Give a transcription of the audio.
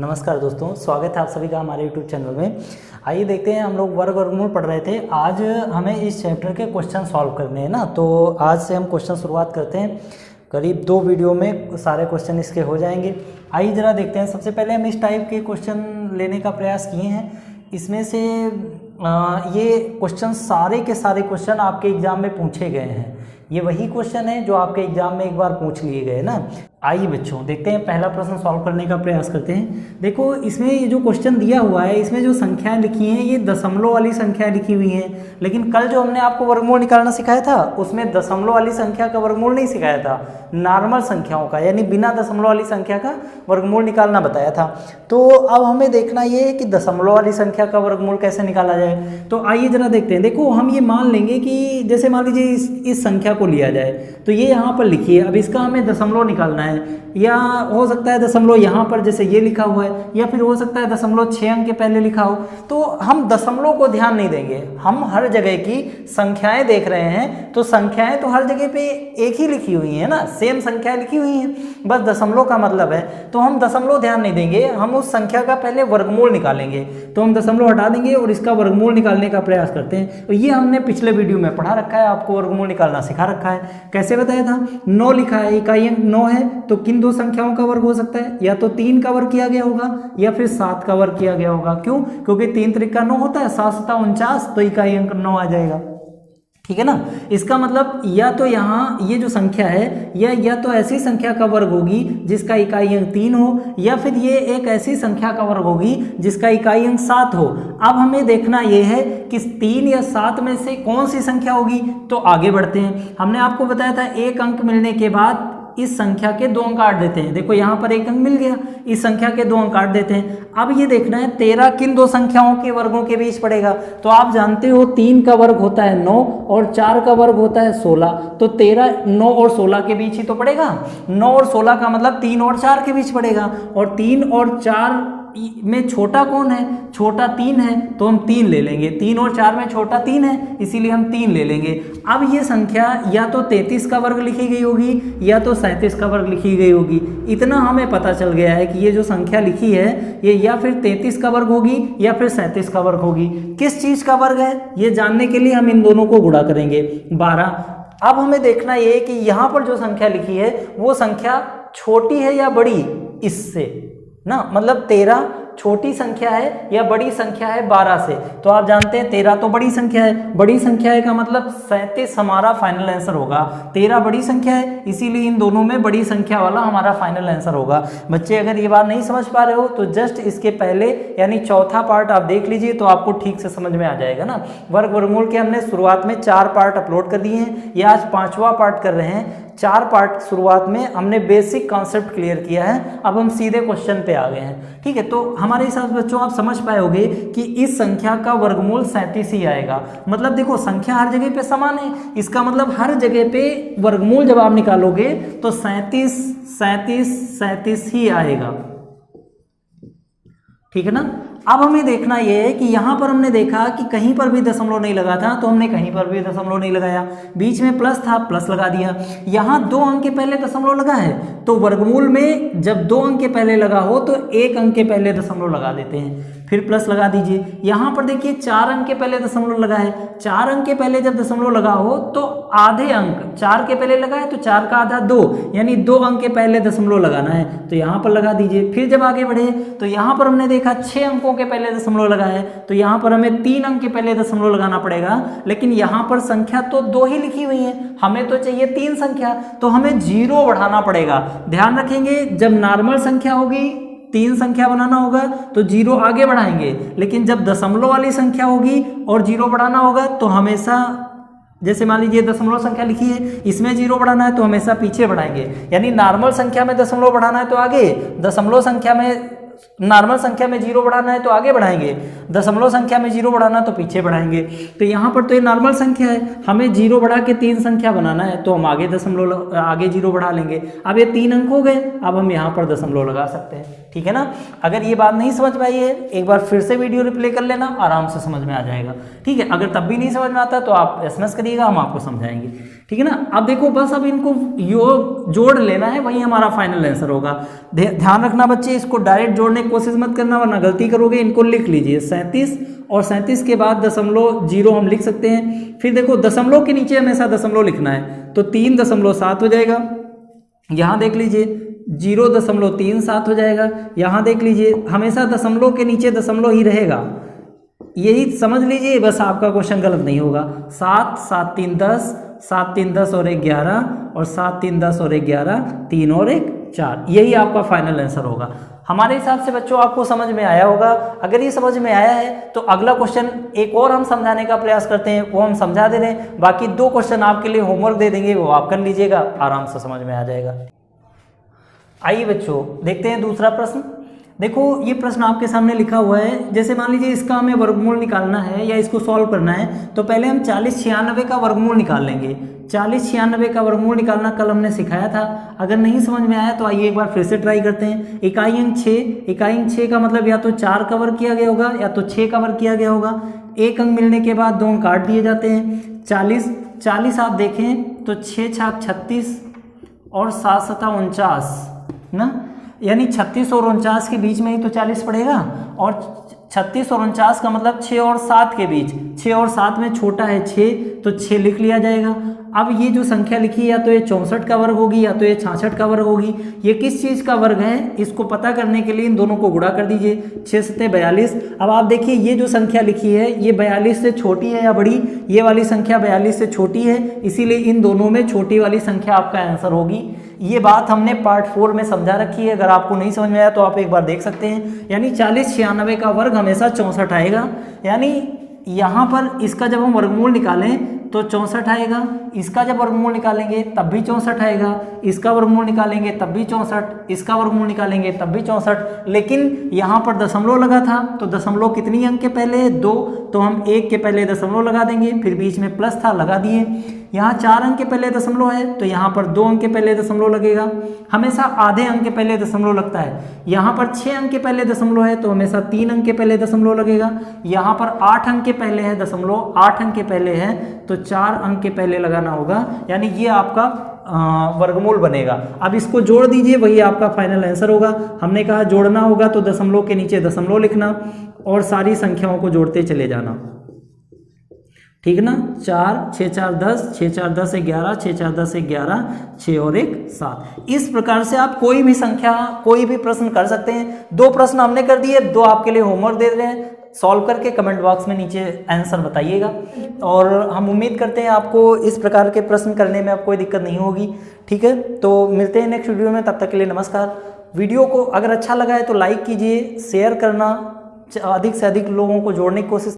नमस्कार दोस्तों, स्वागत है आप सभी का हमारे YouTube चैनल में। आइए देखते हैं, हम लोग वर्ग वर्गमूल पढ़ रहे थे। आज हमें इस चैप्टर के क्वेश्चन सॉल्व करने हैं ना, तो आज से हम क्वेश्चन शुरुआत करते हैं। करीब 2 वीडियो में सारे क्वेश्चन इसके हो जाएंगे। आइए ज़रा देखते हैं। सबसे पहले हम इस टाइप के क्वेश्चन लेने का प्रयास किए हैं। इसमें से ये क्वेश्चन सारे के सारे क्वेश्चन आपके एग्ज़ाम में पूछे गए हैं। ये वही क्वेश्चन है जो आपके एग्जाम में एक बार पूछ लिए गए ना। आइए बच्चों देखते हैं, पहला प्रश्न सॉल्व करने का प्रयास करते हैं। देखो, इसमें ये जो क्वेश्चन दिया हुआ है, इसमें जो संख्याएं लिखी हैं ये दशमलव वाली संख्याएं लिखी हुई हैं। लेकिन कल जो हमने आपको वर्गमूल निकालना सिखाया था उसमें दशमलव वाली संख्या का वर्गमूल नहीं सिखाया था, नॉर्मल संख्याओं का, यानी बिना दशमलव वाली संख्या का वर्गमूल निकालना बताया था। तो अब हमें देखना ये है कि दशमलव वाली संख्या का वर्गमूल कैसे निकाला जाए। तो आइए जरा देखते हैं। देखो, हम ये मान लेंगे कि जैसे मान लीजिए इस संख्या को लिया जाए, तो ये यहाँ पर लिखिए। अब इसका हमें दशमलव निकालना है, या हो सकता है दशमलव यहाँ पर जैसे ये लिखा हुआ है, या फिर हो सकता है दशमलव 6 अंक के पहले लिखा हो। तो हम दशमलव को ध्यान नहीं देंगे, हम हर जगह की संख्याएं देख रहे हैं। तो संख्याएं तो हर जगह पे एक ही लिखी हुई है ना, सेम संख्याएं लिखी हुई हैं, बस दशमलव का मतलब है। तो हम दशमलव ध्यान नहीं देंगे, हम उस संख्या का पहले वर्गमूल निकालेंगे। तो हम दशमलव हटा देंगे और इसका वर्गमूल निकालने का प्रयास करते हैं। तो ये हमने पिछले वीडियो में पढ़ा रखा है, आपको वर्गमूल निकालना सिखा रखा है। कैसे बताया था? 9 लिखा है, इकाई अंक 9 है, तो किन 2 संख्याओं का वर्ग हो सकता है? या तो 3 का वर्ग किया गया होगा या फिर 7 का वर्ग किया गया होगा। क्यों? क्योंकि 3 त्रिक का 9 होता है, 7 7 49, तो इकाई अंक 9 आ जाएगा। ठीक है ना। इसका मतलब या तो यहाँ ये जो संख्या है या तो ऐसी संख्या का वर्ग होगी जिसका इकाई अंक 3 हो, या फिर ये एक ऐसी संख्या का वर्ग होगी जिसका इकाई अंक 7 हो। अब हमें देखना ये है कि 3 या 7 में से कौन सी संख्या होगी। तो आगे बढ़ते हैं। हमने आपको बताया था 1 अंक मिलने के बाद इस संख्या के 2 अंक काट देते हैं। देखो यहाँ पर 1 अंक मिल गया, इस संख्या के 2 अंक काट देते हैं। अब ये देखना है 13 किन 2 संख्याओं के वर्गों के बीच पड़ेगा। तो आप जानते हो 3 का वर्ग होता है 9 और 4 का वर्ग होता है 16। तो 13 9 और 16 के बीच ही तो पड़ेगा। 9 और 16 का मतलब 3 और 4 के बीच पड़ेगा, और 3 और 4 में छोटा कौन है? छोटा 3 है, तो हम 3 ले लेंगे। 3 और 4 में छोटा 3 है, इसीलिए हम 3 ले लेंगे। अब ये संख्या या तो 33 का वर्ग लिखी गई होगी या तो 37 का वर्ग लिखी गई होगी। इतना हमें पता चल गया है कि ये जो संख्या लिखी है ये या फिर 33 का वर्ग होगी या फिर 37 का वर्ग होगी। किस चीज का वर्ग है ये जानने के लिए हम इन दोनों को गुणा करेंगे, 12। अब हमें देखना ये कि यहाँ पर जो संख्या लिखी है वो संख्या छोटी है या बड़ी इससे ना, मतलब 13 छोटी संख्या है या बड़ी संख्या है 12 से। तो आप जानते हैं 13 तो बड़ी संख्या है, बड़ी संख्या है का मतलब 37 हमारा फाइनल आंसर होगा। 13 बड़ी संख्या है, इसीलिए इन दोनों में बड़ी संख्या वाला हमारा फाइनल आंसर होगा। बच्चे अगर ये बात नहीं समझ पा रहे हो तो जस्ट इसके पहले यानी चौथा पार्ट आप देख लीजिए, तो आपको ठीक से समझ में आ जाएगा ना। वर्ग वर्गमूल के हमने शुरुआत में 4 पार्ट अपलोड कर दिए हैं, ये आज 5वां पार्ट कर रहे हैं। 4 पार्ट शुरुआत में हमने बेसिक कॉन्सेप्ट क्लियर किया है, अब हम सीधे क्वेश्चन पे आ गए हैं। ठीक है, तो हमारे हिसाब से बच्चों आप समझ पाए होंगे कि इस संख्या का वर्गमूल 37 ही आएगा। मतलब देखो, संख्या हर जगह पे समान है, इसका मतलब हर जगह पे वर्गमूल जब आप निकालोगे तो 37 37 37 ही आएगा। ठीक है ना। अब हमें देखना यह है कि यहाँ पर हमने देखा कि कहीं पर भी दशमलव नहीं लगा था, तो हमने कहीं पर भी दशमलव नहीं लगाया। बीच में प्लस था, प्लस लगा दिया। यहाँ 2 अंक के पहले दशमलव लगा है, तो वर्गमूल में जब 2 अंक के पहले लगा हो तो 1 अंक के पहले दशमलव लगा देते हैं, फिर प्लस लगा दीजिए। यहाँ पर देखिए 4 अंक के पहले दशमलव लगा है, 4 अंक के पहले जब दशमलव लगा हो तो आधे अंक 4 के पहले लगा है, तो 4 का आधा 2, यानी 2 अंक के पहले दशमलव लगाना है, तो यहाँ पर लगा दीजिए। फिर जब आगे बढ़े तो यहाँ पर हमने देखा 6 अंकों के पहले दशमलव लगा है, तो यहाँ पर हमें 3 अंक के पहले दशमलव लगाना पड़ेगा। लेकिन यहाँ पर संख्या तो 2 ही लिखी हुई है, हमें तो चाहिए 3 संख्या, तो हमें 0 बढ़ाना पड़ेगा। ध्यान रखेंगे, जब नॉर्मल संख्या होगी 3 संख्या बनाना होगा तो 0 आगे बढ़ाएंगे, लेकिन जब दशमलव वाली संख्या होगी और 0 बढ़ाना होगा तो हमेशा, जैसे मान लीजिए दशमलव संख्या लिखी है, इसमें 0 बढ़ाना है तो हमेशा पीछे बढ़ाएंगे। यानी नॉर्मल संख्या में दशमलव बढ़ाना है तो आगे, दशमलव संख्या में नॉर्मल संख्या में 0 बढ़ाना है तो आगे बढ़ाएंगे, दशमलव संख्या में 0 बढ़ाना तो पीछे बढ़ाएंगे। तो यहाँ पर तो ये नॉर्मल संख्या है, हमें 0 बढ़ा के 3 संख्या बनाना है, तो हम आगे 0 बढ़ा लेंगे। अब ये 3 अंक हो गए, अब हम यहाँ पर दशमलव लगा सकते हैं। ठीक है ना। अगर ये बात नहीं समझ में आई है, एक बार फिर से वीडियो रिप्ले कर लेना, आराम से समझ में आ जाएगा, ठीक है। अगर तब भी नहीं समझ में आता तो आप एसएमएस करिएगा, हम आपको समझाएंगे, ठीक है ना। अब देखो बस अब इनको योग जोड़ लेना है, वही हमारा फाइनल आंसर होगा। ध्यान रखना बच्चे, इसको डायरेक्ट जोड़ने की कोशिश मत करना वरना गलती करोगे। इनको लिख लीजिए 37 और 37 के बाद 0.0 हम लिख सकते हैं। फिर देखो दशमलव के नीचे हमेशा दशमलव लिखना है, तो 3.7 हो जाएगा। यहाँ देख लीजिए 0.37 हो जाएगा। यहाँ देख लीजिए हमेशा दशमलव के नीचे दशमलव ही रहेगा, यही समझ लीजिए, बस आपका क्वेश्चन गलत नहीं होगा। 7 7 3 10, 7 3 10 और 1 11, और 7 3 10 और 1 11, 3 और 1 4, यही आपका फाइनल आंसर होगा। हमारे हिसाब से बच्चों आपको समझ में आया होगा। अगर ये समझ में आया है तो अगला क्वेश्चन एक और हम समझाने का प्रयास करते हैं, वो हम समझा दे रहे हैं। बाकी 2 क्वेश्चन आपके लिए होमवर्क दे देंगे, वो आप कर लीजिएगा, आराम से समझ में आ जाएगा। आइए बच्चों देखते हैं दूसरा प्रश्न। देखो ये प्रश्न आपके सामने लिखा हुआ है, जैसे मान लीजिए इसका हमें वर्गमूल निकालना है या इसको सॉल्व करना है, तो पहले हम 40 96 का वर्गमूल निकाल लेंगे। 40 96 का वर्गमूल निकालना कल हमने सिखाया था। अगर नहीं समझ में आया तो आइए एक बार फिर से ट्राई करते हैं। इकाई अंक 6, इकाई अंक 6 का मतलब या तो 4 का वर्ग किया गया होगा या तो 6 का वर्ग किया गया होगा। 1 अंक मिलने के बाद 2 अंक काट दिए जाते हैं। 40 आप देखें तो 6 छाक 36 और 7 सता 49 ना, यानी 36 और 49 के बीच में ही तो 40 पड़ेगा, और 36 और 49 का मतलब 6 और 7 के बीच, 6 और 7 में छोटा है 6, तो 6 लिख लिया जाएगा। अब ये जो संख्या लिखी है या तो ये 64 का वर्ग होगी या तो ये 66 का वर्ग होगी। ये किस चीज़ का वर्ग है इसको पता करने के लिए इन दोनों को गुणा कर दीजिए। 6 सत्ते 42। अब आप देखिए ये जो संख्या लिखी है ये 42 से छोटी है या बड़ी, ये वाली संख्या 42 से छोटी है, इसीलिए इन दोनों में छोटी वाली संख्या आपका आंसर होगी। ये बात हमने पार्ट 4 में समझा रखी है, अगर आपको नहीं समझ में आया तो आप एक बार देख सकते हैं। यानी 40 96 का वर्ग हमेशा 64 आएगा, यानी यहाँ पर इसका जब हम वर्गमूल निकालें तो 64 आएगा, इसका जब वर्गमूल निकालेंगे तब भी 64 आएगा, इसका वर्गमूल निकालेंगे तब भी 64, इसका वर्गमूल निकालेंगे तब भी 64। लेकिन यहाँ पर दशमलव लगा था तो दशमलव कितनी अंक के पहले है 2, तो हम 1 के पहले दशमलव लगा देंगे, फिर बीच में प्लस था लगा दिए। यहाँ 4 अंक के पहले दशमलव है तो यहाँ पर 2 अंक के पहले दशमलव लगेगा, हमेशा आधे अंक के पहले दशमलव लगता है। यहाँ पर 6 अंक के पहले दशमलव है तो हमेशा 3 अंक के पहले दशमलव लगेगा। यहाँ पर 8 अंक के पहले है दशमलव, 8 अंक के पहले है तो 4 अंक के पहले लगाना होगा, यानी ये आपका वर्गमूल बनेगा। अब इसको जोड़ दीजिए, वही आपका फाइनल आंसर होगा। हमने कहा जोड़ना होगा तो दशमलव के नीचे दशमलव लिखना और सारी संख्याओं को जोड़ते चले जाना, ठीक ना। 4 6 4 10, 6 4 10 11, 6 4 10 11, 6 और 1 7। इस प्रकार से आप कोई भी संख्या कोई भी प्रश्न कर सकते हैं। 2 प्रश्न हमने कर दिए, 2 आपके लिए होमवर्क दे रहे हैं, सॉल्व करके कमेंट बॉक्स में नीचे आंसर बताइएगा। और हम उम्मीद करते हैं आपको इस प्रकार के प्रश्न करने में अब कोई दिक्कत नहीं होगी, ठीक है। तो मिलते हैं नेक्स्ट वीडियो में, तब तक के लिए नमस्कार। वीडियो को अगर अच्छा लगा है तो लाइक कीजिए, शेयर करना, अधिक से अधिक लोगों को जोड़ने की कोशिश